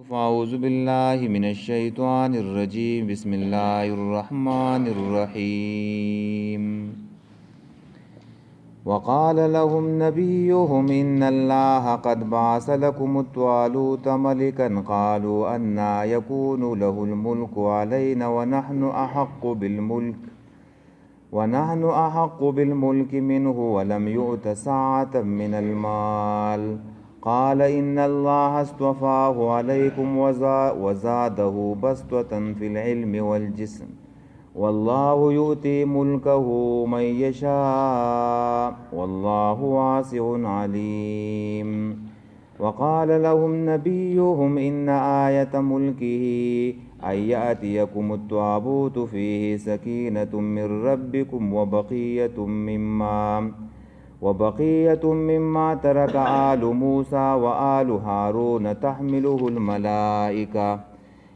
فأعوذ بالله من الشيطان الرجيم بسم الله الرحمن الرحيم وقال لهم نبيهم إن الله قد بعث لكم طالوت ملكا قالوا أنى يكون له الملك علينا ونحن أحق بالملك منه ولم يؤت سعة من المال قال إن الله اصطفاه عليكم وزاده بسطة في العلم والجسم والله يؤتي ملكه من يشاء والله واسع عليم وقال لهم نبيهم إن آية ملكه أن يأتيكم التابوت فيه سكينة من ربكم وبقية مما ترك آل موسى وآل هارون تحمله الملائكة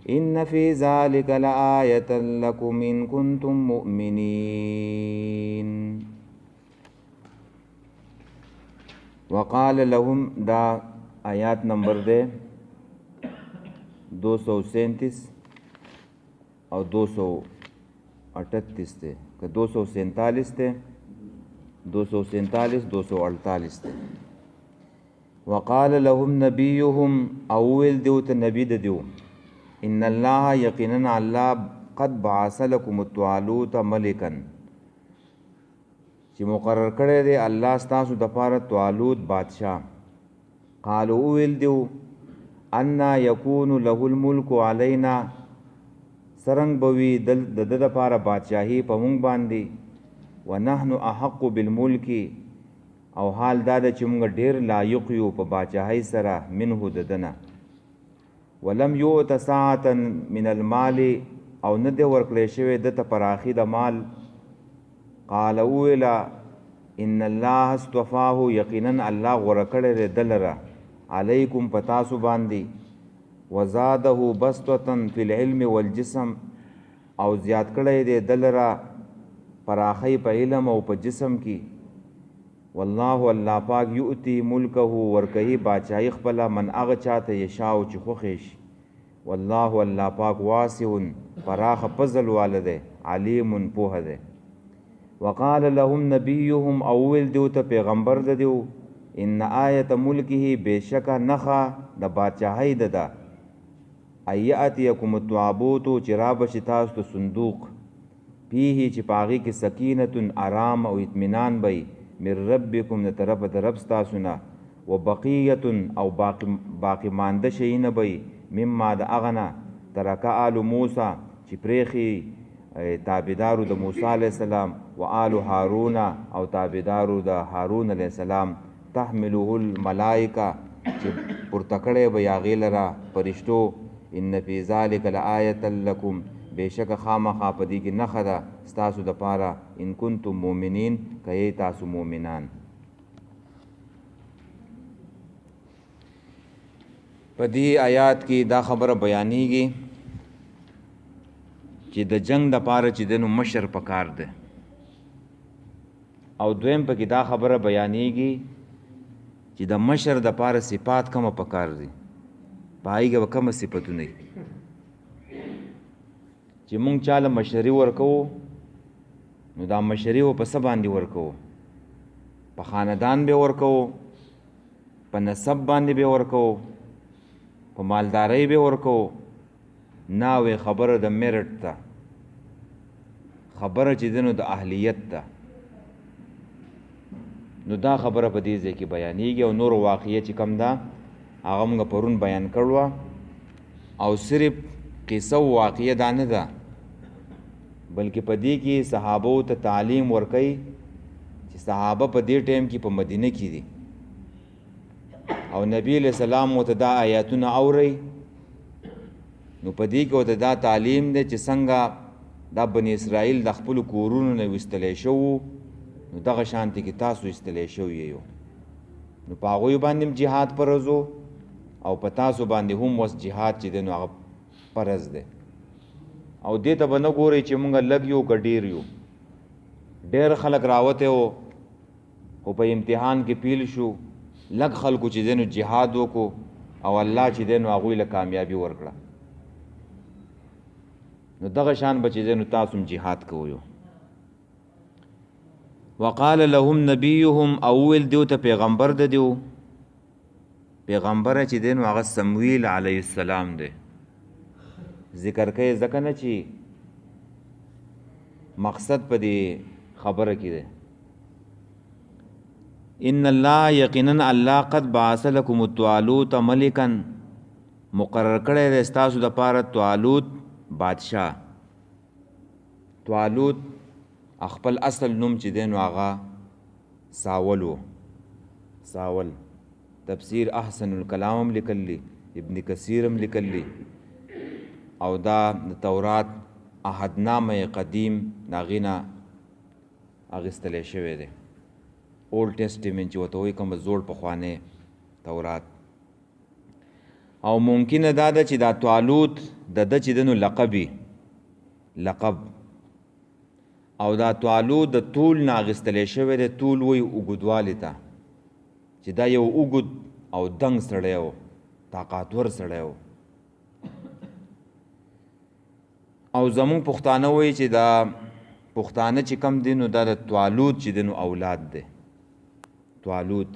إن في ذلك لآية لكم إن كنتم مؤمنين. وقال لهم دا آیات نمبر دے 237 اور 238 تے کہ 247 تے 247 248 تے. وقال لهم نبيهم اول دیوت نبی دیو ان الله یقینا الله قد بعث لكم الطالوت ملکا چې مقرر کړی دی الله ستاسو د پاره طالوت بادشاہ. قالوا اول دیو ان یکون له الملک علینا سرنګ بوي د لپاره بادشاہي په مونږ باندې ونحن احق بالملک او حال دا چې مونږ ډیر لایق یو په بادشاہي سره منه ددنه ولم یؤت ساعة من المال او نه دی ورکړی شوی دته پراخي د مال. قال اولا ان الله اصطفاه یقینا الله غوره کړی دی دلره علیکم پتاسو باندې وزاده بسطة فی العلم والجسم او زیات کړی دی دلره پراخی په علم او په جسم کې. والله الله پاک یؤتی ملکه ورکهی بادشاہی خپل من هغه چاته یشاو چې خوښ شي. والله الله پاک واسع فراخ فضل والده علیم پوهه ده. وقال لهم نبيهم اول دیو ته پیغمبر ده دیو ان آیت ملکه بشک نخا د بادشاہی ده ایاتیکم التابوت چراب شتاست صندوق فيه چې پاغي کې سکینه آرام او اطمینان بی من ربکم نه طرف د رب تاسو نه وبقیه او باقی مانده شي نه بی مما د اغنا ترک آل موسی چې پریخي تابعدارو د موسی علی السلام و آل هارون او تابعدارو د هارون علی السلام تحمله الملائکه چې پرتکړې به یاغې لرا فرشتو ان فی ذلک لآیه لکم بشک خامخا پدې کې نخه ده ستاسو د پاره ان کنتم مؤمنین کئ تاسو مؤمنان. پدې آیات کې دا خبره بیانېږي چې د جنگ د پاره چې دنو مشر پکار ده او دویم پکې دا خبره بیانېږي چې د مشر د پاره صفات کوم پکار دي پایګه کوم صفاتونه چې مونږ چاله مشري ورکو نو دا مشري و په څه باندې ورکو؟ په خاندان به ورکو، په نسب باندې به ورکو، په مالدارۍ به ورکو، نه وې خبره د میرټ ته، خبره چې دنو د اهلیت ته. نو دا خبره په دې ځای کې بیانېږي او نور واقعیت چې کم ده هغه موږ پرون بیان کړو او صرف قصه واقعیه دا نه ده بلکې په دې کې صحابو ته تعلیم ورکړي چې صحابه په دې ټیم کې په مدینه کې دي او نبی علیہ السلام ته دا آیاتونه اوري نو په دې کې ته دا تعلیم دی چې څنګه دا بنی اسرائیل د خپل کورونو نه وستلې شو نو دغه شانتي کې تاسو استلې شو یو نو په هغوی باندې جهاد پرزو او په تاسو باندې هم وس جهاد چې دی نو هغه فرض دی او دې ته به نه ګورئ چې مونږ لږ یو که ډېر یو. ډېر خلک راوته و خو په امتحان کې پیل شو لږ خلکو چې دی نو جهاد وکړو او الله چې دی نو هغوی له کامیابي ورکړه. نو دغه شان به چې دی نو تاسو هم جهاد کوئ. وقال لهم نبیهم او ویل دیو ته پیغمبر د دیو، پیغمبر چې دی نو هغه سمویل علیه السلام دی. ذکر کوي ځکه نه چې مقصد په دې خبره کې دی. ان الله یقینا الله قد بعث لكم الطالوت ملکا، مقرر کړی دی ستاسو دپاره طالوت بادشاه. طالوت خپل اصل نوم چې دی نو هغه ساول و. ساول تفسیر احسن الکلام هم لیکلی، ابن کثیر هم لیکلی، او دا د تورات عهدنامه قدیم هغې نه اخیستلی شوی دی. اولډ ټیسټمنټ چې ورته وایي کوم زوړ پخوانی تورات. او ممکنه دا ده چې دا طالوت د ده چې دی نو لقب او دا طالوت د طول نه اخیستلی شوی دی. طول وایي اوږدوالي ته، چې دا یو اوږد او دنګ سړی و، طاقتور سړی و. او زمونږ پښتانه وایي چې دا پښتانه چې کم دی نو دا د طالوت چې دی نو اولاد دی. طالوت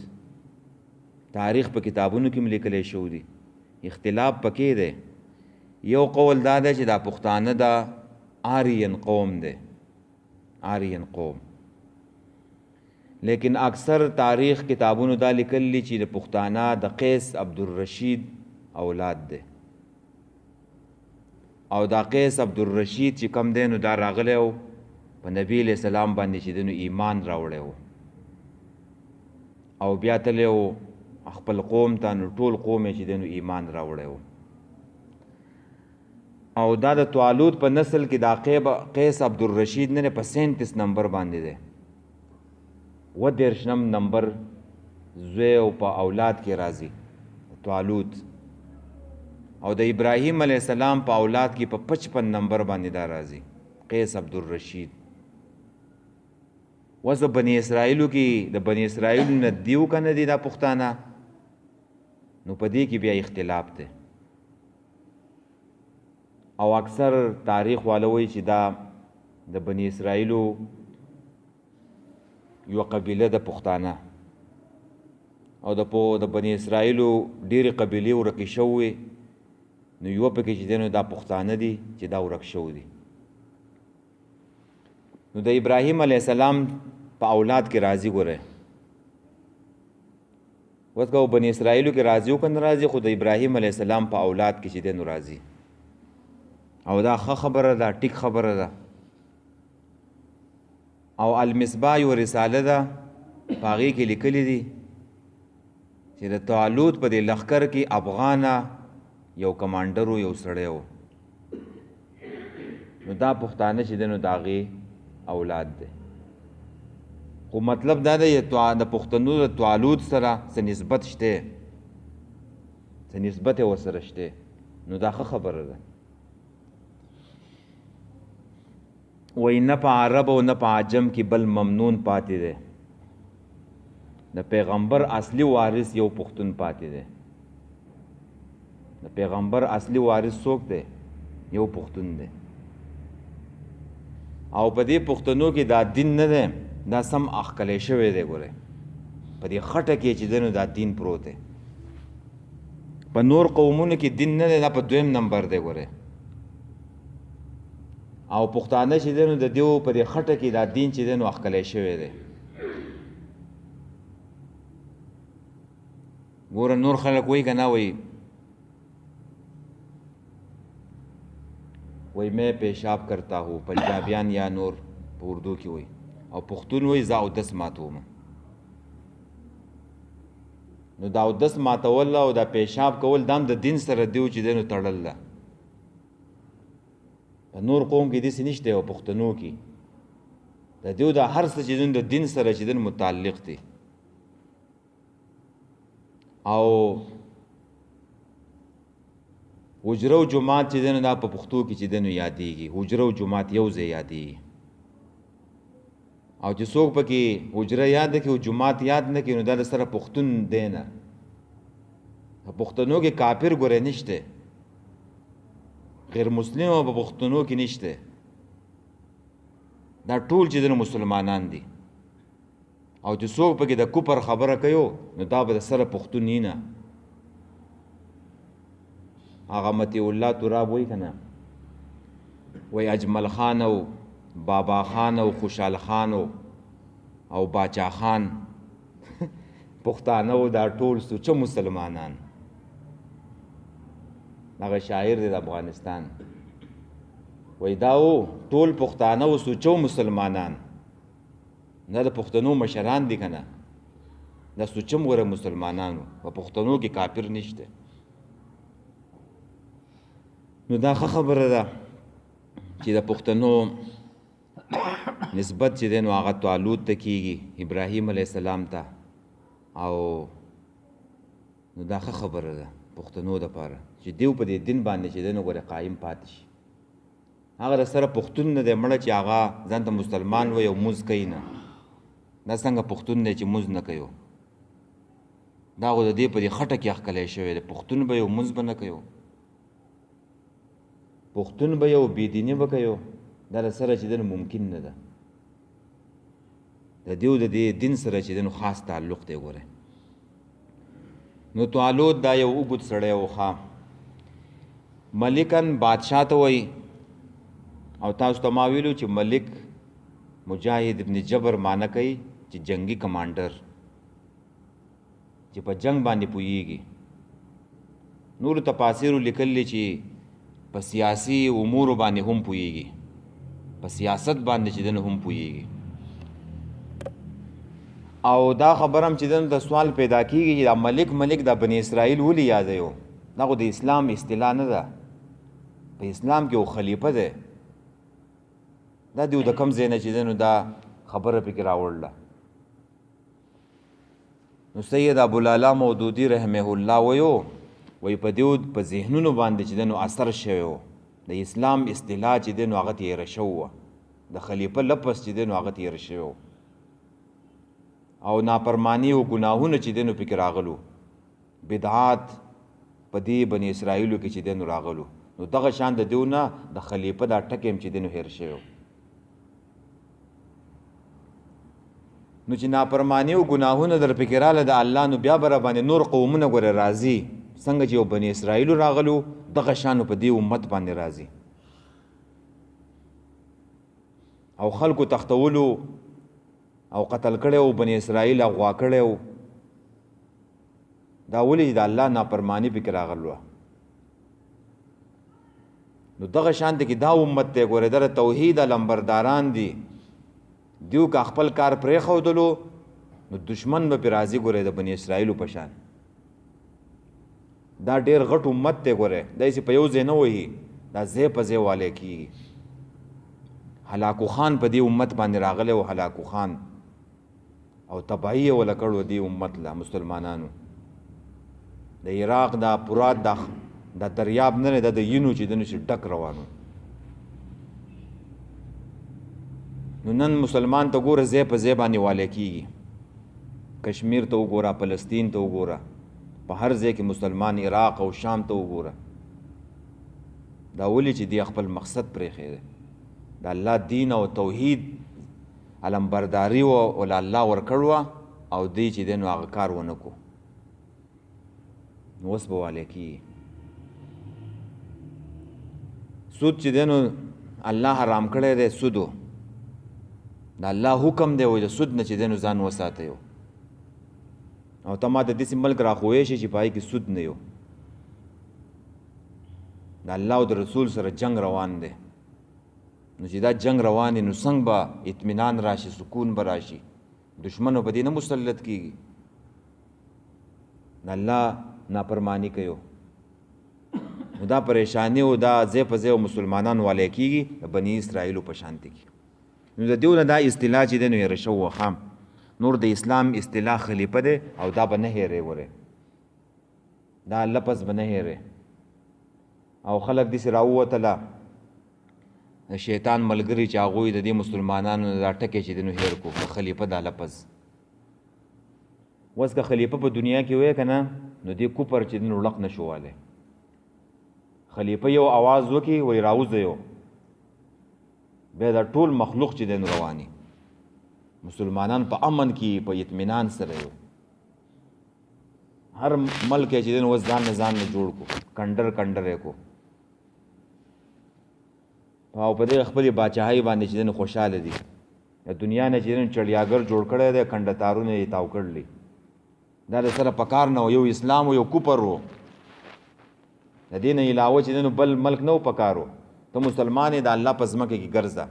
تاریخ په کتابونو کې هم لیکلی شوی دی، اختلاف پکې دی. یو قول دا دی چې دا پښتانه دا آرین قوم دی، آرین قوم. لیکن اکثر تاریخ کتابونو دا لیکلی چې د پښتانه د قیس عبدالرشید اولاد دی. او دا قیس عبدالرشید چې کم دی نو دا راغلی و په نبی علیہ السلام باندې چې دی نو ایمان راوړی و، او بیا تللی و خپل قوم ته، نو ټول قوم یې چې دی نو ایمان راوړی و. او دا د طالوت په نسل کې دا قیس عبدالرشید نه په 37 نمبر باندې دی، 30 نمبر زوی او په اولاد کې راځي طالوت. او د ابراهیم علیه السلام په اولاد کې په 55 نمبر باندې دا راځي قیس عبدالرشید. وس بنی اسرائیلو کې د بنی اسرائیلو نه دیو که نه دي دا پښتانه، نو په دې کې بیا اختلاف دی. او اکثر تاریخ والا وایي چې دا د بنی اسرائیلو یو قبیله د پښتانه، او د بنی اسرائیلو ډېرې قبیلې ورکې شوې، نو یوه پکې چې دی نو دا پښتانه دي چې دا ورک شوي دي. نو د ابراهیم علیه السلام په اولاد کې راځي. ګوره اوس که بني اسرائیلو کې راځي او که نه راځي، خو د ابراهیم علیه السلام په اولاد کې چې دی نو راځي. او دا ښه خبره ده، ټیک خبره ده. او المصباح یو رساله ده، په هغې کې لیکلي دي چې د طالوت په دې لښکر کې افغانه یو کمانډر و، یو سړی و. نو دا پښتانه چې دی نو د هغې اولاد دی. خو مطلب دا دی د پښتنو د طالوت سره څه نسبت شته، څه نسبت یې ورسره شته، نو دا ښه خبره ده. وایي نه په عرب او نه په عجم کې بل ممنون پاتې دی. د پیغمبر اصلي وارث یو پښتون پاتې دی. د پیغمبر اصلي وارث څوک دی؟ یو پښتون دی. او په دې پښتنو کې دا دین نه دی، دا سم اخکلی شوی دی. ګوره په دې خټه کې چې دی نو دا دین پروت دی. په نور قومونو کې دین نه دی، دا په 2 نمبر دی. ګوره او پښتانه چې دی نو د دیو په دې خټه کې دا دین چې دی نو اخکلی شوی دی. ګوره نور خلک وایي که نه وایي، وی میں پیشاب کرتا ہوں، پنجابیان یا نور په اردو کې وایي، او پښتون وایي زه اودس ماتوم. نو دا اودس ماتول او دا پیشاب کول دا هم د دین سره دیو چې دی نو تړل ده. په نور قوم کې داسې نشته، او پښتنو کې د دیو دا هر څه چې دی د دین سره چې دی متعلق دی. او حجره او جماعت چې دی نو دا په پښتو کې چې دی نو یادېږي. حجره او جماعت یو ځای یادېږي. او چې څوک پکې حجره یاد کړي او جماعت یاد نه کړي، نو دا د سره پښتون دی نه. پښتنو کې کافر ګورې نشته، غیر مسلم په پښتنو کې نشته، دا ټول چې د مسلمانان دي. او چې څوک پکې د کفر خبره کوي نو دا به د سره پښتون نه. هغه متی الله تراب وای کنه، وای اجمل خان او بابا خان او خوشحال خان او باچا خان پښتانه او دا ټول سوچ مسلمانان. هغه شاعر دی د افغانستان، وای دا ټول پښتانه او سوچ مسلمانان، نه د پښتنو مشران دي کنه، دا سوچم وره مسلمانانو په پښتنو کې کافر نشته. نو دا خبره ده چې د پښتنو نسبت چې دی نو هغه طالوت ته کېږي، ابراهیم علیه السلام ته. او نو دا خبره ده پښتنو دپاره چې دیو په دې دین باندې چې دی نو ګوره قایم پاتې شي. هغه د سره پښتون نه دی مړه چې هغه ځان ته مسلمان وي او مونځ کوي نه. دا څنګه پښتون دی چې مونځ نه کوي؟ دا خو د دې په دې خټه کې اخکلی شوی دی. پښتون به یو مونځ به نه کوي، پښتون به یو بېدیني به کوي، دا د سره چې دی نو ممکن نه ده. د دیو د دې دین سره چې دی نو خاص تعلق دی. ګوره نو طالوت دا یو اوږد سړی و. ښه ملکن بادشاه ته وایي، او تاسو ته ما ویلو چې ملک مجاهد ابن جبر معنی کوي چې جنگي کمانډر، چې په جنگ باندې پوهیږي. نور تفاسیر لیکلی چې په سیاسي امور باندې هم پوهیږي، په سیاست باندې چې دنه هم پوهیږي. او دا خبرم چې دنه د سوال پیدا کیږي چې دا ملک د بنی اسرائیل ولې یادوي؟ دا خو د اسلام اصطلاح نه ده. په اسلام کې یو خلیفه دی، دا دیو د کم ځای نه چې دی نو دا خبره پکې راوړله. نو سید ابوالعلا مودودي رحمه الله وایي په دیو په ذهنونو باندې چې دی نو اثر شوی و. د اسلام اصطلاح چې دی نو هغه تېره شوی وه، د خلیفه لفظ چې دی نو هغه تېره شوی و، او نافرماني او ګناهونه چې دی نو پکې راغلو، بدعات په دې بني اسرائیلو کې چې دی نو راغلو. نو دغه شان د دیو نه د خلیفه دا ټکی هم چې دی نو هېر شوی و. نو چې نافرمانی او ګناهونه در پکې راله د الله، نو بیا به را باندې نور قومونه ګوره راځي. څنګه چې یو بني اسرائیلو راغلو دغه شانو په دې امت باندې راځي. او خلکو تختولو او قتل کړی او بني اسرائیل اغوا کړی و، دا ولې د الله نافرمانی پکې راغلوه. نو دغه شان دی کې دا امت دی ګوره د توحید علمبرداران دي. دیو که خپل کار پرېښودلو نو دشمن به پرې راځي ګوره د بني اسرائیلو په شان. دا ډېر غټ امت دی ګوره، داسې په یو ځای نه وهي، دا ځای په ځای والی کېږي. هلاکو خان په دې امت باندې راغلی و، هلاکو خان، او تباهي یې وله کړو دې امت له مسلمانانو. د عراق دا پرات دا دریاب نه دی، دا د وینو چې دنو چې ډک روانو. نو نن مسلمان ته ګوره ځای په ځای باندې والی کېږي. کشمیر ته وګوره، فلسطین ته وګوره، په هر ځای کې مسلمان، عراق او شام ته وګوره. دا ولې چې دی خپل مقصد پرېښی دی، د الله دین او توحید علمبرداري ول الله ورکړوه، او دی چې دی نو هغه کار ونه کو، نو اوس به والی کېږي. سود چې دی نو الله حرام کړی دی، سودو د الله حکم دی وایي د سود نه چې دی نو ځان وساتئ. او ته ما ته داسې ملک راښوی شي چې په هغې کې سود نه یو. د الله او د رسول سره جنگ روان دی. نو چې دا جنگ روان دی نو څنګه به اطمینان راشي، سکون به راشي؟ دشمنو په دې نه مسلط کېږي. د الله نافرمانی کوي، نو دا پریشانی او دا ځای په ځای مسلمانان والی کېږي د بني اسرائیلو په شانتې کې. نو د دیو نه دا اصطلاح چې دی نو هېره شوه. خام نور د اسلام اصطلاح خلیفه دی، او دا به نه هېرې ورې، دا لفظ به نه هېرې. او خلک داسې راووتله د شیطان ملګري چې هغوی د دې مسلمانانو دا ټکی چې دی نو هېر کو د خلیفه دا لفظ. اوس که خلیفه په دنیا کې وای کنه نو دې کوپر چې دین لړق نشواله خلیفه یو आवाज وکي وای راوځي یو به دا ټول مخلوق چې دین رواني مسلمانان په امن کې په اطمینان سره یو هر ملک چې دین وځان نه جوړ کو کندر کو او په دې خپل باچاهي باندې چې دین خوشاله دي دنیا نه چې دین چړیاګر جوړ کړي دي کندتارونه یې تاو کړلی دا سره پکار نه یو اسلام یو کوپر وو د دین علاوه چې دین بل ملک نو پکارو ته مسلمان د الله په ځمکه کې ګرځا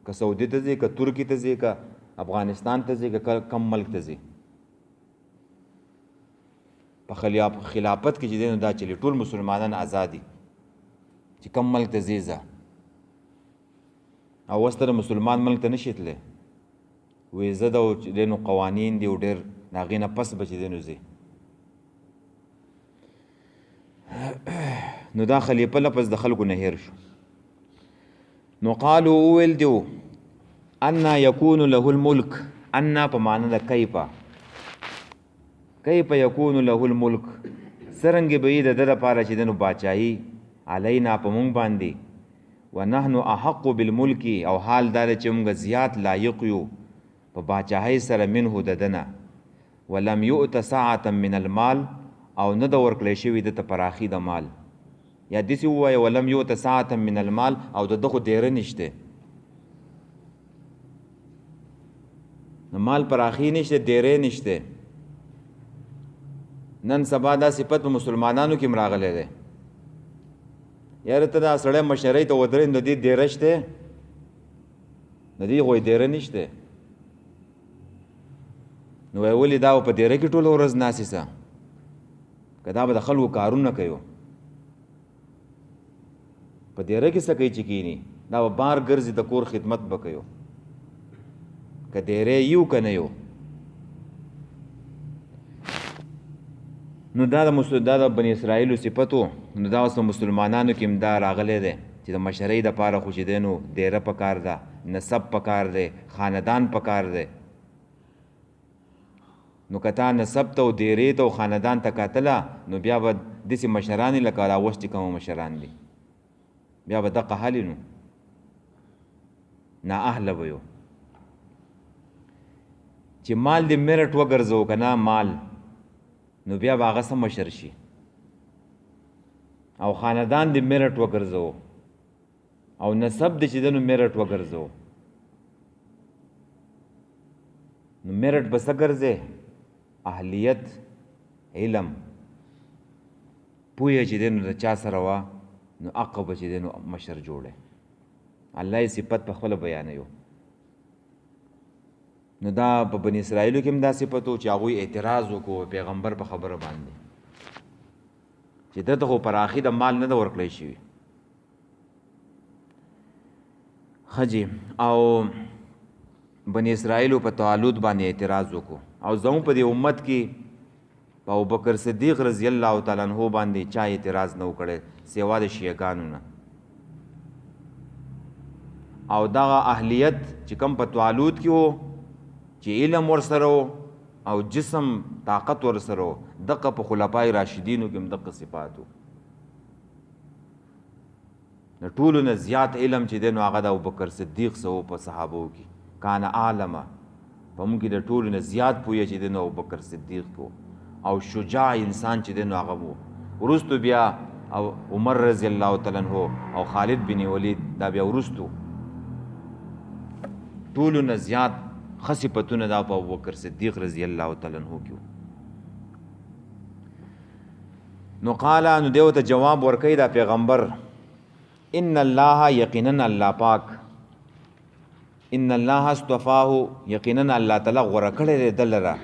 که سعودي ته ځي که ترکی ته ځي که افغانستان ته ځي که کم ملک ته ځي په خلافت کې چې دین دا چلی ټول مسلمانان آزادي چې کم ملک ته ځي او وستر مسلمان ملک ته نشیتله وې زده او دینو قوانین دی ډېر ناغینه پس بچ دینو زی نو دا خلیفه لپس د خلکو نه هیر شو نو قالو اول دیو ان یکون له الملک ان په معنی د کیف یکون له الملک سرنګ به د لپاره چې دنو باچاهي علینا په مونږ باندې ونحن احق بالملک او حال دار چې موږ زیات لایق یو په باچاهي سره منه ددنه ولم یؤت ساعه من المال او نه د ورکړې شوی د پراخي د مال یا دسی وای ولم یؤت ساعه من المال او دغه ډیر نشته مال پراخي نشته ډیر نشته نن سبا دا صفت مسلمانانو کې مراغله ده یاره ته دا سړی مشرۍ ته ودرې نو دې ډیره شته نو دې غوی ډیره نشته نو ویولې دا په ډیره کې ټوله ورځ ناسې سه که دا به د خلکو کارونه کوي په ډیره کې څه کوي چې کینی دا به بار ګرځي د کور خدمت به کوي که ډیره یو که نه یو نو دا د بنی اسرائیلو صفتو نو دا اوس مسلمانانو کې هم دا راغلی دی چې د مشرۍ دپاره خو چې دی نو ډیره پکار ده نسب پکار دی خاندان پکار دی نو که تا نسب ته او ډیرې ته او خاندان ته کتله نو بیا به داسې مشران یې لکه راوس چې کومه مشران دي بیا به دقه حل نو نااهله به یو چې مال دې میرټ وګرځو که نه مال نو بیا به هغه څه مشر شي او خاندان دې میرټ وګرځو او نسب دې چې دی نو میرټ وګرځو نو میرټ به څه ګرځې اهلیت علم پوهه چې دی نو د چا سره وه نو حق به چې دی نو مشر جوړی الله یې صفت په خپله بیانوي نو دا په بنی اسرائیلو کې هم دا صفت و چې هغوی اعتراض وکړو پیغمبر په خبره باندې چې دته خو پراخي د مال نه ده ورکړی شوي ښه او بنی اسرائیلو په تعالود باندې اعتراض وکړو او زموږ په دې امت کې په ابوبکر صدیق رضی الله تعالی عنہ باندې چا اعتراض نه وکړی سوا د شیعګانو نه او دغه اهلیت چې کوم په تعالود کې و چې علم ورسره او جسم طاقت ورسره دغه په خلفای راشدینو کې هم دغه صفات و د ټولو نه زیات علم چې دی نو هغه د ابوبکر صدیق څه په صحابو کې کان عالمه په موږ کې د ټولو نه زیات پوهه چې دی نو ابوبکر صدیق کو او شجاع انسان چې دی نو هغه و وروستو بیا او عمر رضی الله تعالی عنہ او خالد بن ولید دا بیا وروستو ټولو نه زیات خصفتونه دا په ابوبکر صدیق رضی الله تعالی عنہ کې نو قال نو دیو ته جواب ورکړي دا پیغمبر ان الله یقینا الله پاک ان الله اصطفاه یقینا الله تعالی غوړه کړی دی دلره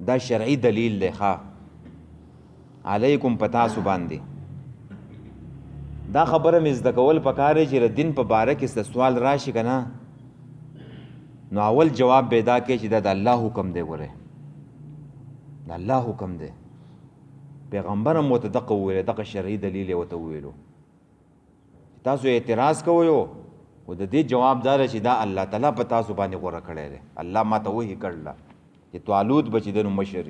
دا شرعي دلیل دی ښه علیکم پتاسو باندې دا خبره مې زده کول پکار دی چې د دین په باره کې سوال راشي که نه نو اول جواب پیدا کې چې دا د الله حکم دی ګوره د الله حکم دی پیغمبر هم ورته دغه وویل دغه شرعي دلیل یې ورته وویلو تاسو اعتراض کوئ خو د دې جواب دا چې دا الله تعالی په تاسو باندې غوره کړی دی الله ما ته وحي کړله چې طالوت به چې دی نو مشر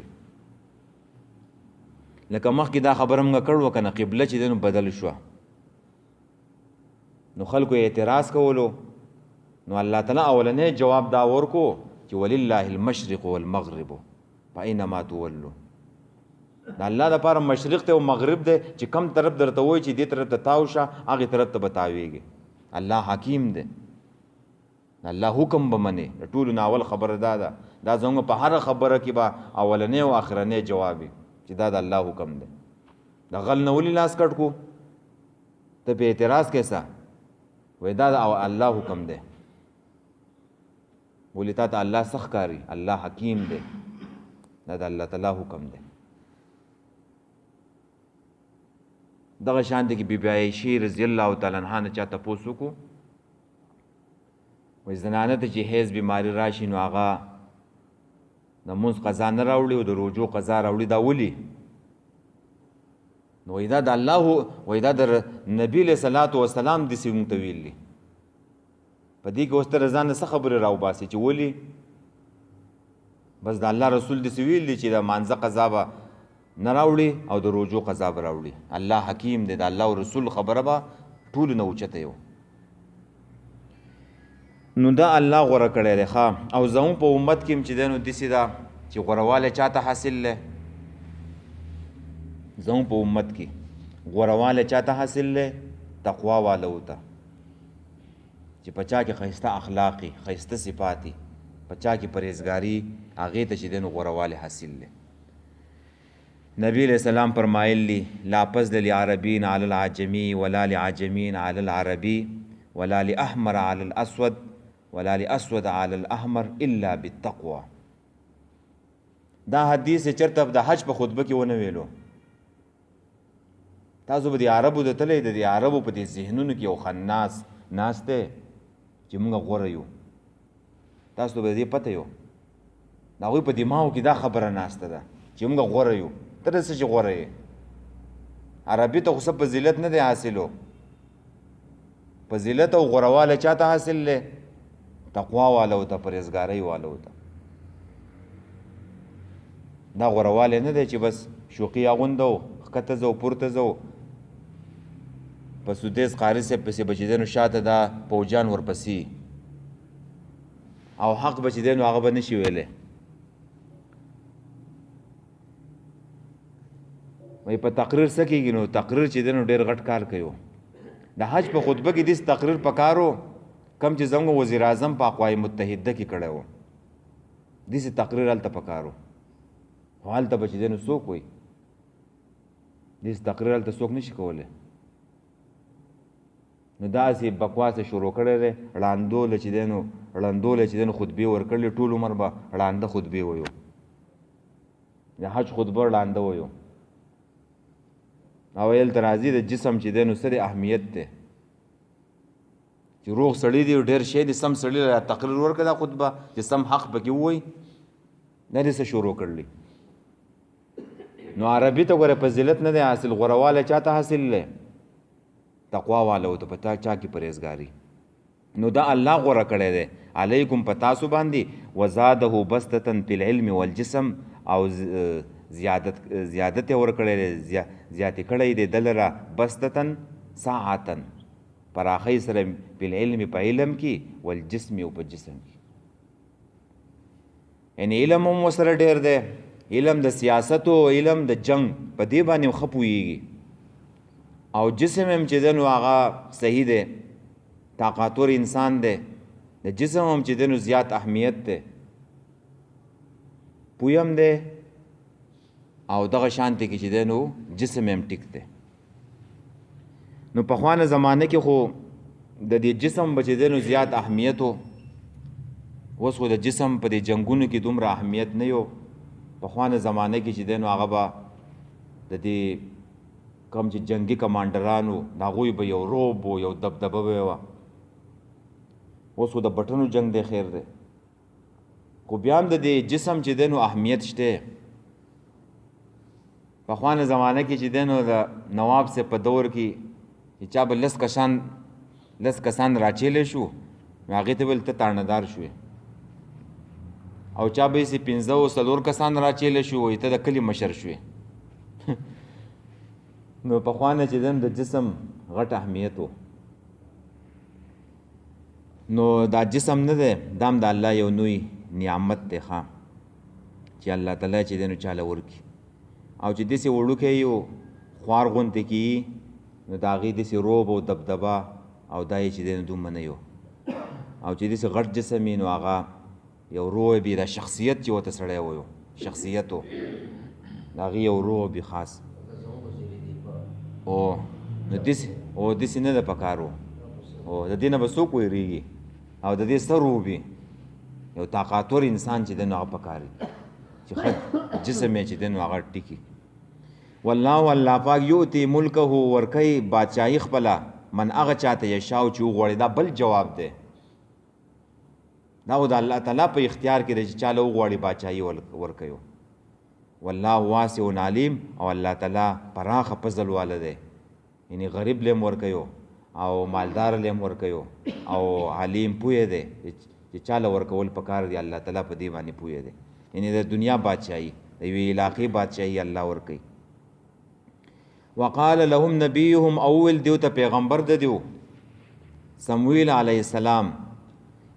لکه مخکې دا خبره موږ کړو که نه قبله چې دی نو بدل شوه نو خلکو اعتراض کولو نو الله تعالی اولنی جواب دا ورکو چې ولله المشرق والمغرب فاینما تولوا دا الله دپاره مشرق ته او مغرب دی چې کم طرف درته وایي چې دې طرف ته تاو شه هغې طرف ته به تاویږي الله حکیم دی الله حکم به منې د ټولو نه اول خبره دا ده دا زموږ په هره خبره کې به اولنی او آخرنی جواب وي چې دا د الله حکم دی د غل نه ولې لاس کټ کو ته په اعتراض کې څه وایي دا د الله حکم دی ولې تا ته الله سخت کاري الله حکیم دی دا د الله تعالی حکم دی دغه شان دی کې بی بی عایشې رضی الله تعالی عنها نه چا تپوس وکړو وایي زنانه ته چې حیض بیماري راشي نو هغه د مونځ قضا نه راوړي او د روجو قضا راوړي دا ولي نو وایي دا د الله وایي دا د نبي علیه صلات وسلام داسې موږ ته ویلي په دې کې اوس ته رضا نه څه خبرې راوباسي چې ولي بس د الله رسول داسې ویلي چې د مانځه قضا به نه راوړي او د روجو قضا به راوړي الله حکیم دی د الله او رسول خبره به ټولو نه اوچته یو نو دا الله غوره کړی دی ښه او زموږ په امت کې هم چې دی نو داسې ده چې غوروالی چاته حاصل دی زموږ په امت کې غوروالی چاته حاصل دی تقوا والو ته چې په چا کې ښایسته اخلاقي ښایسته صفاتي په چا کې پرهیزګاري هغې ته چې دی نو غوروالی حاصل دی نبی علیہ السلام فرمایلی لا فضل لعربین علی العجمی ولا لعجمین علی العربی ولا لاحمر علی الاسود ولا لاسود علی الاحمر الا بالتقوى دا حدیث چرته د حج په خطبه کې ونه ویلو تاسو به د عربو د تلې د عربو په دې ذهنونو کې یو خناس ناست دی چې موږ غوره یو تاسو به دې پته یو د هغوی په دماغو کې دا خبره ناسته ده چې موږ غوره یو ته څه چې غوره یې عربي ته خو څه فضیلت نه دی حاصلو فضیلت او غوروالی چاته حاصل دی تقوا والو ته پرهیزګارۍ والو ته دا غوروالی نه دی چې بس شوقي اغوندو ښکته ځو پورته ځو په سودیس قاري صاحب پسې به چې دی نو شاته دا پوجان ورپسې او حق به چې دی نو هغه به نشي ویلی وایي په تقریر څه کېږي نو تقریر چې دی نو ډېر غټ کار کوي د حج په خطبه کې داسې تقریر پکارو کم چې زموږ وزیر اعظم په اقوام متحده کې کړی و داسې تقریر هلته پکارو خو هلته به چې دی نو څوک وایي داسې تقریر هلته څوک نشي کولی نو داسې بکواسه شروع کړی دی ړاندوله چې دی نو ړندوله چې دی نو خطبې ورکړلې ټول عمر به ړانده خطبې ویو د حج خطبه ړانده ویو او ویل ته راځي د جسم چې دی نو څه د اهمیت دی چې روغ سړی دی ډېر شی دی سم سړي له تقریر ورکړه دا خطبه چې سم حق پکې ووایي نه دې څه شروع کړلی نو عربي ته ګوره فضیلت نه دی حاصل غوروالی چاته حاصل دی تقوا والو ته په تا چا کې پرهیزګاري نو دا الله غوره کړی دی علیکم په تاسو باندې وزاده بسطة فی العلم والجسم او زیادت یې ورکړی دی زیاتې کړی دی ده لره بسطة ساعتا پراخۍ سره فی العلم په علم کې والجسم او په جسم کې یعنې علم هم ورسره ډېر دی علم د سیاست او علم د جنگ په دې باندې هم ښه پوهېږي او جسم هم چې دی نو هغه صحیح دی طاقتور انسان دی د جسم هم چې دی نو زیات اهمیت دی پوی هم دی او دغه شانتې کې چې دی نو جسم هم ټیک دی نو پخوانه زمانه کې خو د دې جسم به چې دی نو زیات اهمیت و اوس خو د جسم په دې جنګونو کې دومره اهمیت نه یو پخوانه زمانه کې چې دی نو هغه به د دې کم چې جنگي کمانډرانو د هغوی به یو روب و یو دبدبه به وه اوس خو د بټنو جنگ دی خیر دی خو بیا هم د دې جسم چې دی نو اهمیت شته پخوانه زمانه کې چې دی نو د نواب صاحب په دور کې چې چا به لس کسان راچیلی شو نو هغې ته ویل ته تاڼهدار شوې او چا به سي 15 څلور کسان راچېله شو وایي ته د کلي مشر شوې نو پخوا نه چې د جسم غټ اهمیت و نو دا جسم نه دی دا هم د الله یو نوی نعمت دی ښه چې الله تعالی چې دی نو چاله ورکي او چې داسې وړوکی یو خوار غوندې کي نو د هغې داسې روب او دبدبه او دا یې چې دی نو دومره نه یو او چې داسې غټ جسم وي نو هغه یو روب وي دا شخصیت چې ورته سړی وایو شخصیت و د هغې یو روب وي خاص او نو داسې نه ده پکار و او د دې نه به څوک ویرېږي او د دې څه روب وي یو طاقتور انسان چې دی نو هغه پکار وي چې ښه جسم یې چې دی نو هغه ټیکي والله الله پاک یؤتي ملکه ورکوي بادشاهي خپله من هغه چاته یشاء چې وغواړي دا بل جواب دی دا خو د الله تعالی په اختیار کې دی چې چاله وغواړي بادشاهي ورکوي والله واسع علیم او الله تعالی پراخه فضل واله دی یعنی غریب لیم ورکوي او مالدار لیم ورکوي او علیم پوهه دی چې چاله ورکول پکار دی الله تعالی په دې باندې پوهه دی یعنی د دنیا بادشاهي د یوې علاقې بادشاهي الله ورکوي وقال لهم نبيهم اول دیو ته پیغمبر د دیو سمویل علیه السلام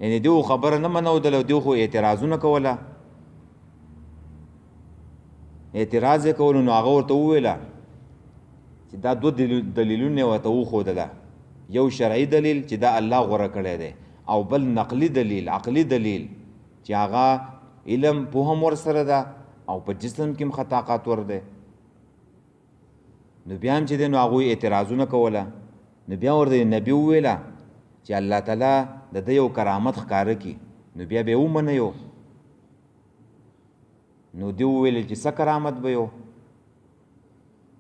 یعنی دیو خبره نه منودله دیو خو اعتراضونه کوله اعتراض یې کولو نو هغه ورته وویله چې دا دوه دلیلونه یې ورته وښودله یو شرعي دلیل چې دا الله غوره کړی دی او بل نقلي دلیل عقلي دلیل چې هغه علم پوهه هم ورسره ده او په جسم کې هم ښه طاقتور دی نو بیا هم چې دی نو هغوی اعتراضونه کوله نو بیا ورته نبي وویله چې الله تعالی د ده یو کرامت ښکاره کړي نو بیا به یې ومنئ نو دی وویل چې څه کرامت به یو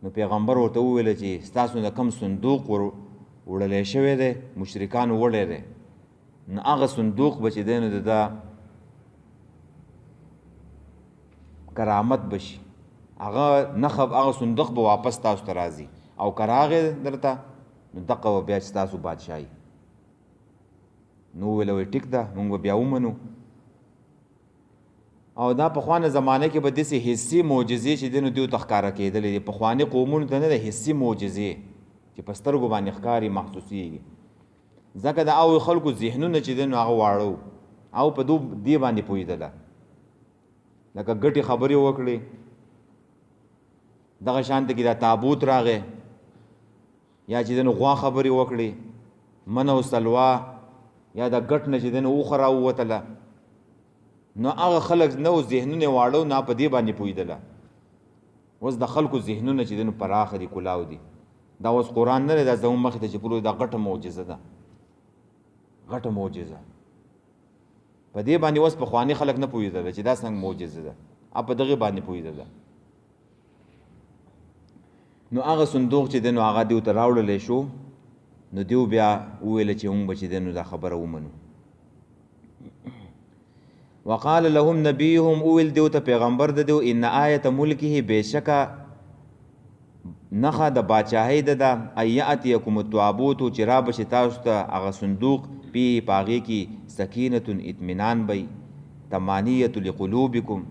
نو پیغمبر ورته وویل چې ستاسو د کم صندوق وړلی شوی دی مشرکانو وړی دی نو هغه صندوق به چې دی نو د ده کرامت بشي هغه نخب هغه صندوق به واپس تاسو ته راځي او که راغی درته نو دقه به بیا چې تاسو بادشاهي نو وویل وایي ټیک ده موږ به بیا ومنو او دا پخوانه زمانه کې به داسې حسي معجزې چې دی نو دیو ته ښکاره کېدلې دي پخواني قومونو ته نه ده حسي معجزې چې په سترګو باندې ښکاري محسوسېږي ځکه د هغو خلکو ذهنونه چې دی نو هغه واړه او په دې باندې پوهېدله لکه ګټې خبرې وکړې دغه شانته کې دا تابوت راغی یا چې دی نو غوا خبرې وکړې من او سلوا یا د ګټ نه چې دی نو اوښه راووتله نو هغه خلک نه ذهنونه واړو نه په دې باندې پوهېدله اوس د خلکو ذهنونه چې دی نو پراخه دي کلاو دي دا اوس قرآن نه دی دا زموږ مخې ته چې پلو دا غټه معجزه ده غټه معجزه په دې باندې اوس پخواني خلک نه پوهېدله چې دا څنګه معجزه ده په دغې باندې پوهېدله نو هغه صندوق چې دی نو هغه دیو ته راوړلی شو نو دیو بیا وویله چې موږ به چې دی نو دا خبره ومنو وقال لهم نبيهم اول دیو ته پیغمبر د دیو ان آیت ملکه بشکا نخا د باچاهی د ایاتیکم التوابوت چې را بشي تاسو ته هغه صندوق پی پاغي کی سکینه اطمینان بی تمانیه لقلوبکم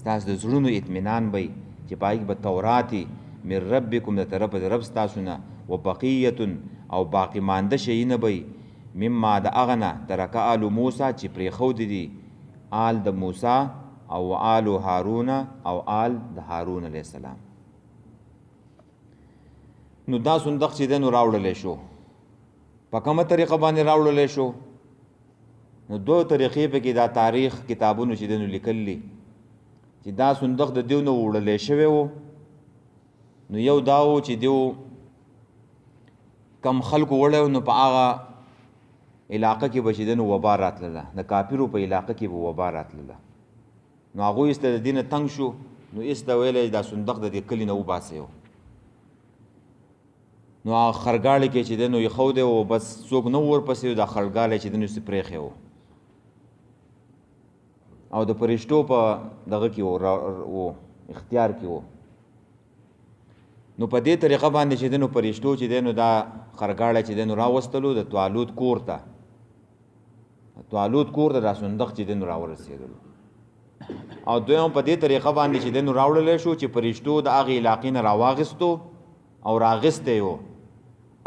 تاسو د زړونو اطمینان بی چې پاغي به توراتي من ربکم د طرف د رب تاسو نه وبقیه او باقی مانده شي نه بی مما د اغنه ترک آل موسی چې پرې خو دي آل د موسی او آل هارون او آل د هارون علیه السلام نو دا صندوق چې دی نو راوړلی شو په کومه طریقه باندې راوړلی شو نو دو طریقې پکې دا تاریخ کتابونو چې دی نو لیکلي چې دا صندوق د دیو نه وړلی شوی و نو یو دا و چې دیو کم خلکو وړی نو په هغه علاقه کې به چې دی نو وبا راتلله د کافرو په علاقه کې به وبا راتلله نو هغوی ایسته د دې نه تنګ شو نو ایسته ویلی دا صندوق د دې کلي نه وباسئ نو هغه خرګاړې کې چې دی نو ایښودی و بس څوک نه ورپسې دا خرګاړی چې دی نو سې پرېښی و او د فرشتو په دغه کې و اختیار کې و نو په دې طریقه باندې چې دی نو فرشتو چې دی نو دا خرګاړی چې دی نو راوستلو د طالوت کور ته دا صندوق چې دی نو راورسېدلو او دویم په دې طریقه باندې چې دنو راوړل شو چې پرشتو د هغه علاقې نه راواغستو او راغسته یو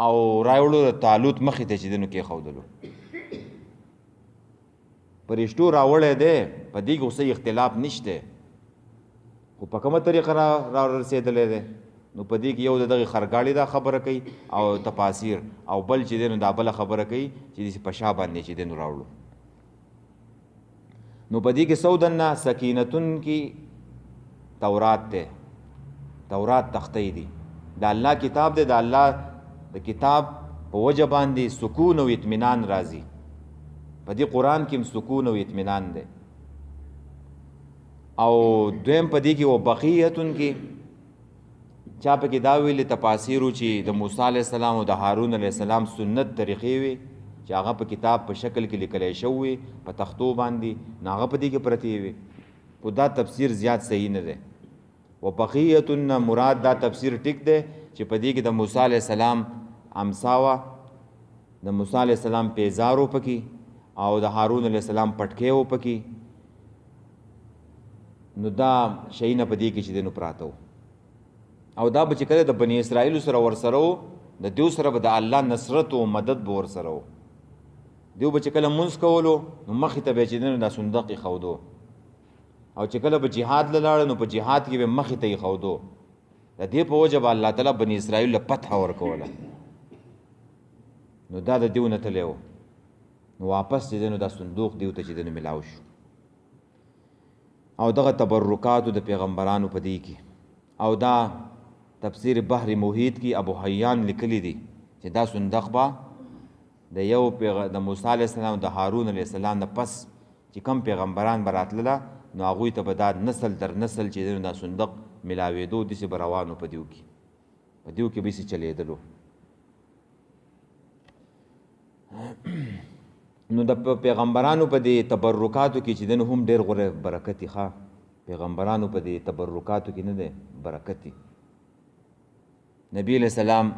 او راوړل طالوت مخې ته چې دنو کې خودلو پرشتو راوړل دي په دې کې اوسې اختلاف نشته خو په کومه طریقه را رسیدلې ده نو په دې کې یو دغه خرګاړي دا خبره کوي او تفاسیر او بل چې دنو دا بل خبره کوي چې په شا باندې چې دنو راوړو نو په دې کې سودنا سکینتون کې تورات ته تورات تختې دي د الله کتاب دی د الله د کتاب په وجه باندې سکون او اطمینان راځي په دې قران کې سکون او اطمینان دی او دویم په دې کې او بقیتون کې چا په کې دا ویل تفاسیر چې د موسی علی السلام او د هارون علی السلام سنت طریقې وي چې هغه په کتاب په شکل کې لیکل شوی په تختو باندې ناغه په دې کې پرتی وي او دا تفسیر زیات صحیح نه دی و بقیتن مراد دا تفسیر ټیک دی چې په دې کې د موسی علی السلام امساوا د موسی علی السلام پیزارو پکې او د هارون علی السلام پټکیو پکې نو دا شي نه په دې کې چې دنو پراتو او دا به چې کله د بنی اسرائیل سره ورسره د دیو سره به د الله نصرت او مدد به ورسره دیو به چې کله منځ کولو نو مخې ته به چې دنو دا صندوق خودو او چې کله به جهاد لاړ نو په جهاد کې به مخې ته خودو د دې په وجه به الله تعالی بنی اسرائیل له فتح ورکوله نو دا د دیو نه تلو نو واپس چې دنو دا صندوق دیو ته چې دنو ملاو شو او دغه تبرکات د پیغمبرانو په دی کې او دا تفسیر بحر محیط کې ابو حیان لیکلی دی چې دا صندوق با د یو د موسی علیه السلام د هارون علیه السلام نه پس چې کم پیغمبران براتله نو هغوی ته به دا نسل در نسل چې دا صندوق ملاوېدو داسې به روانو په دیو کې به یې چلېدلو نو د پیغمبرانو په دې تبرکاتو کې چې دنو هم ډېر غوره برکتي ښه پیغمبرانو په دې تبرکاتو کې نه دی برکتي نبی علیہ السلام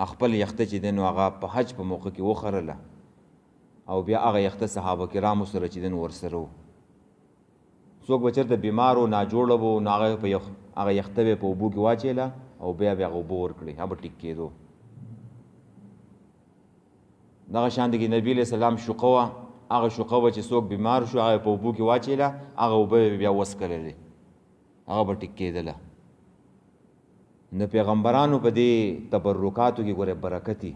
خپل یخته چې دنو هغه په حج په موقع کې وخرله او بیا هغه یخته صحابه کرامو سره چې دنو ورسره و څوک به چېرته بیمار و ناجوړه و نو هغه یخته به په اوبو کې واچېله او بیا به هغه اوبه ورکړې هغه به ټیک کېدو دغه شان د نبی علیہ السلام شقه وه هغه شقه وه چې څوک بیمار شو هغه په اوبو کې واچېله هغه اوبه بیا وسکللې هغه به ټیک کېدله د پیغمبرانو په دې تبرکاتو کې ګوره برکتي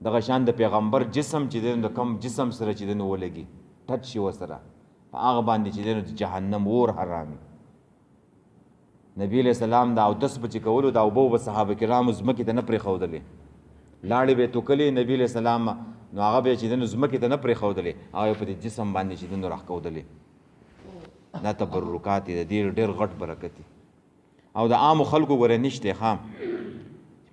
دغه شان د پیغمبر جسم چې د کم جسم سره چې دنو ولګي ټچ شي ورسره په هغه باندې چې دنو د جهنم اور حرامي نبی علیہ السلام دا اودس به چې کولو دا اوبه به صحابه کرامو ځمکې ته نه پرېښودلې لاړې به توکلې نبی علیہ السلام نو هغه به چې دنو ځمکې ته نه پرېښودلې هغه په دې جسم باندې چې دنو راښکودلې دا تبرکات دي د دې ډېر غټ برکت دي او د عامو خلکو ګوره نشته خام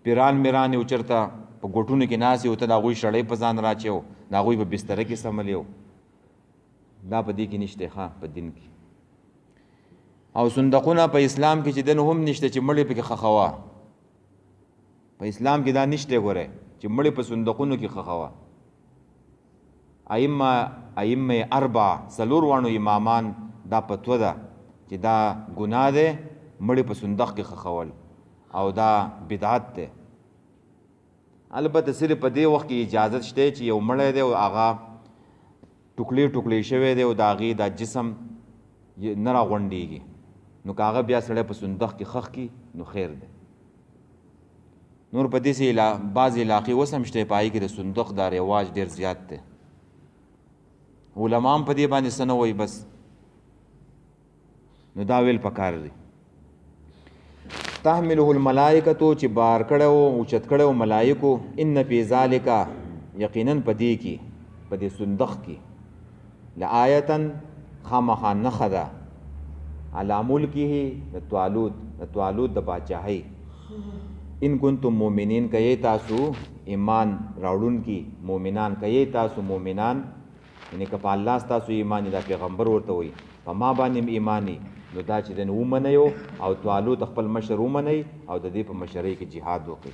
پیران میران یو چرته په ګوټونو کې ناس یو ته د هغوی شړۍ په ځان راچیو د هغوی په بستره کې سملیو دا په دې کې نشته ښه په دین کې او صندوقونه په اسلام کې چې دنو هم نشته چې مړې پکې خښوه په اسلام کې دا نشته ګوره چې مړې په صندوقونو کې خښوه ائمه اربع څلور وانو امامان دا فتوا ده چې دا ګناه ده مړی په صندوق کې خښول او دا بدعت ده البته صرف په دې وخت کې اجازه شته چې یو مړی دی او هغه ټوکلې ټوکلې شوی دی او د هغې دا جسم نه راغونډېږي نو که هغه بیا سړی په صندوق کې خښ کړي نو خیر دی نور په دې بعضې علاقې اوس هم شته په هغې کې د صندوق دا رواج ډېر زیات دی علما هم په دې باندې څه نه وایي بس نو دا ویل پکار دی تحمله الملائکتو چې بار کړو اوچت کړو ملائکو ان فی ذالک یقینا په دې کې په دې صندوق کې لآیتا خامخا نښه ده علی ملکه د طالوت د باچاهۍ ان کنتم مؤمنین که یې تاسو ایمان راوړونکي مؤمنان که یې تاسو مؤمنان یعنې که په الله ستاسو ایمان دا پیغمبر ورته وایي په ما باندې ایمانی نو دا چې دن ومنئ او طالوت خپل مشر ومنئ او د دې په مشرۍ کې جهاد وکړئ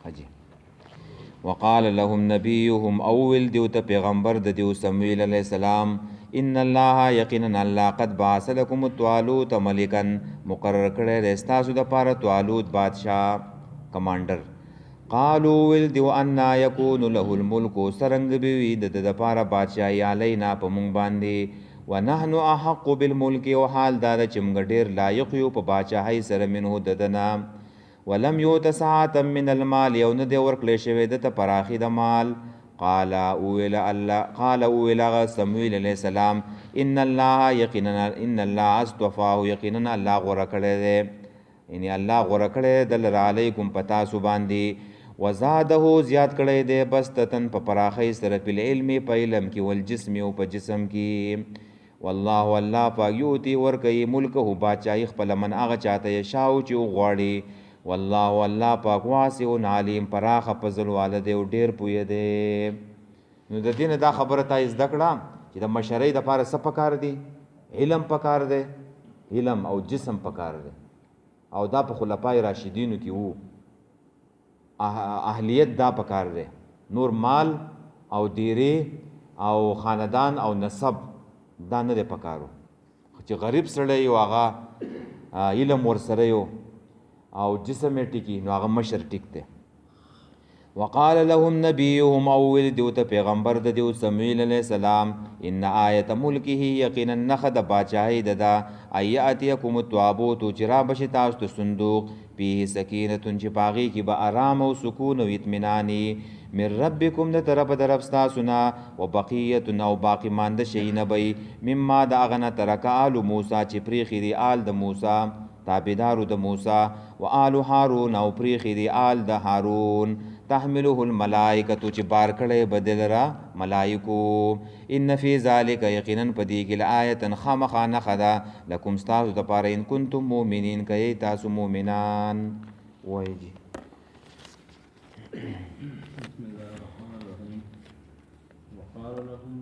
حجي وقال لهم نبيهم اول دیو ته پیغمبر د دیو سمویل علیه السلام ان الله یقینا الله قد بعث لكم طالوت ملکا مقرر کړی دی ستاسو دپاره طالوت بادشاه کمانډر. قالو ویل دیو انا یکون له الملک سرنګ به وي د دپاره بادشاهي علینا په مونږ باندې ونحن احق بالملک او حال دا ده چې موږ ډېر لایق یو په بادشاهۍ سره منه د ده نه. ولم یوت ساعة من المال یو نه دی ورکړی شوی ده ته پراخي د مال. قال اویل هغه سمویل علیه السلام ان الله اصطفاه یقینا الله غوره کړی دی یعنی الله غوره کړی د لره علیکم په تاسو باندې وزاده زیات کړی دی بستتن په پراخۍ سره په العلم په علم کې والجسم او په جسم کې. والله الله پاک یوتی ورکوي ملکه بادشاهي خپله من هغه چاته یشاو چې وغواړي. والله الله پاک واسع علیم پراخه فضل واله دی او ډېر پوهه دی. نو د دې نه دا خبره تا زده کړه چې د مشرۍ دپاره څه پکار دی؟ علم پکار دی، علم او جسم پکار دی. او دا په خلفای راشدینو کې وو اهلیت دا پکار دی. نور مال او دیری او خاندان او نسب دا نه دی پکارو. چې غریب سړی یو هغه علم ورسره یو او جسم یې ټیکي نو هغه مشر ټیک دی. وقال لهم نبیهم او ویل دیو ته پیغمبر د دیو سمویل علیه السلام ان آیت ملکه یقینا نښه د بادشاهۍ د ده ان یاتیکم التابوت چې رابشي تاسو ته صندوق فیه سکینتون چې په هغې کې به ارام او سکون او اطمیناني من ربکم د طرفه د رب ستاسو نه وبقیتون او باقي مانده شیونه به مما د هغه نه ترکه آل موسی چې پرېښي دي آل د موسی تابعدارو د موسی و آل هارون او پرېښي دي آل د هارون تحمله الملائکة چې بار کړی به د لره ملایکو. ان فی ذلک یقینا په دې کې لآیة خامخا نښه ده لکم ستاسو دپاره ان کنتم مؤمنین که یی تاسو مؤمنان. وایي جي بسم الله الرحمن الرحیم وقال لهم